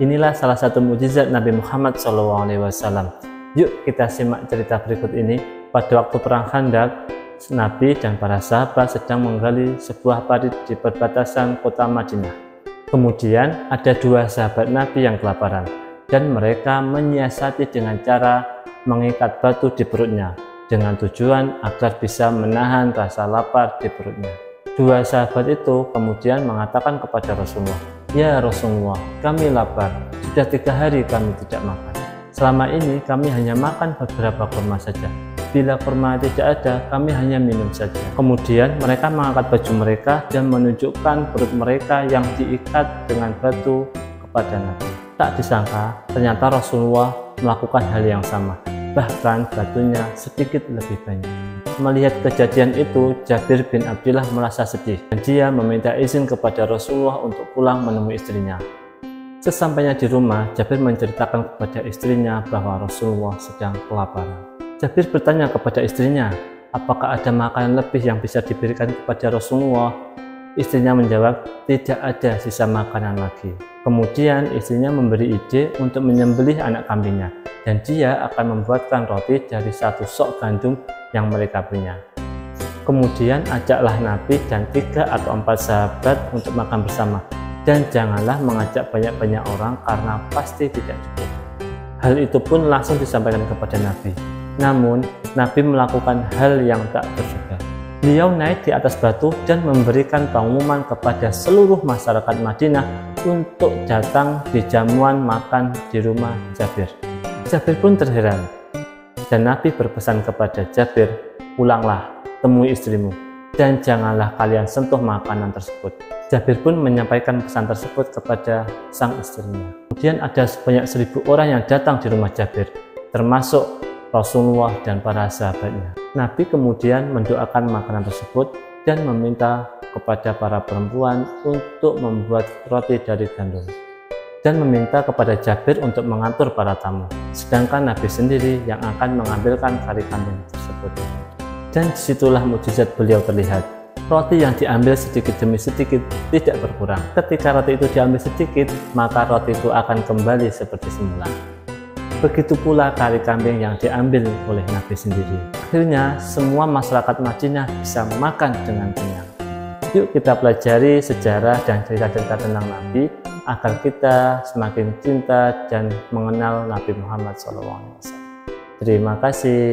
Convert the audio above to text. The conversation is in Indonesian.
Inilah salah satu mukjizat Nabi Muhammad SAW. Yuk kita simak cerita berikut ini. Pada waktu perang Khandaq, Nabi dan para sahabat sedang menggali sebuah parit di perbatasan kota Madinah. Kemudian ada dua sahabat Nabi yang kelaparan, dan mereka menyiasati dengan cara mengikat batu di perutnya, dengan tujuan agar bisa menahan rasa lapar di perutnya. Dua sahabat itu kemudian mengatakan kepada Rasulullah, "Ya Rasulullah, kami lapar, sudah 3 hari kami tidak makan. Selama ini kami hanya makan beberapa kurma saja. Bila kurma tidak ada, kami hanya minum saja." Kemudian mereka mengangkat baju mereka dan menunjukkan perut mereka yang diikat dengan batu kepada Nabi. Tak disangka, ternyata Rasulullah melakukan hal yang sama, bahkan batunya sedikit lebih banyak. Melihat kejadian itu, Jabir bin Abdullah merasa sedih dan dia meminta izin kepada Rasulullah untuk pulang menemui istrinya. Sesampainya di rumah, Jabir menceritakan kepada istrinya bahwa Rasulullah sedang kelaparan. Jabir bertanya kepada istrinya, apakah ada makanan lebih yang bisa diberikan kepada Rasulullah? Istrinya menjawab, tidak ada sisa makanan lagi. Kemudian istrinya memberi ide untuk menyembelih anak kambingnya, dan dia akan membuatkan roti dari 1 sok gandum yang mereka punya. Kemudian ajaklah Nabi dan 3 atau 4 sahabat untuk makan bersama, dan janganlah mengajak banyak-banyak orang karena pasti tidak cukup. Hal itu pun langsung disampaikan kepada Nabi. Namun Nabi melakukan hal yang tak terduga. Beliau naik di atas batu dan memberikan pengumuman kepada seluruh masyarakat Madinah untuk datang di jamuan makan di rumah Jabir. Jabir pun terheran, dan Nabi berpesan kepada Jabir, pulanglah, temui istrimu, dan janganlah kalian sentuh makanan tersebut. Jabir pun menyampaikan pesan tersebut kepada sang istrinya. Kemudian ada sebanyak 1000 orang yang datang di rumah Jabir, termasuk Rasulullah dan para sahabatnya. Nabi kemudian mendoakan makanan tersebut dan meminta kepada para perempuan untuk membuat roti dari gandum, dan meminta kepada Jabir untuk mengatur para tamu, sedangkan Nabi sendiri yang akan mengambilkan kari kambing tersebut. Dan disitulah mukjizat beliau terlihat. Roti yang diambil sedikit demi sedikit tidak berkurang. Ketika roti itu diambil sedikit, maka roti itu akan kembali seperti semula. Begitu pula kari kambing yang diambil oleh Nabi sendiri. Akhirnya semua masyarakat Madinah bisa makan dengan kenyang. Yuk kita pelajari sejarah dan cerita-cerita tentang Nabi agar kita semakin cinta dan mengenal Nabi Muhammad SAW. Terima kasih.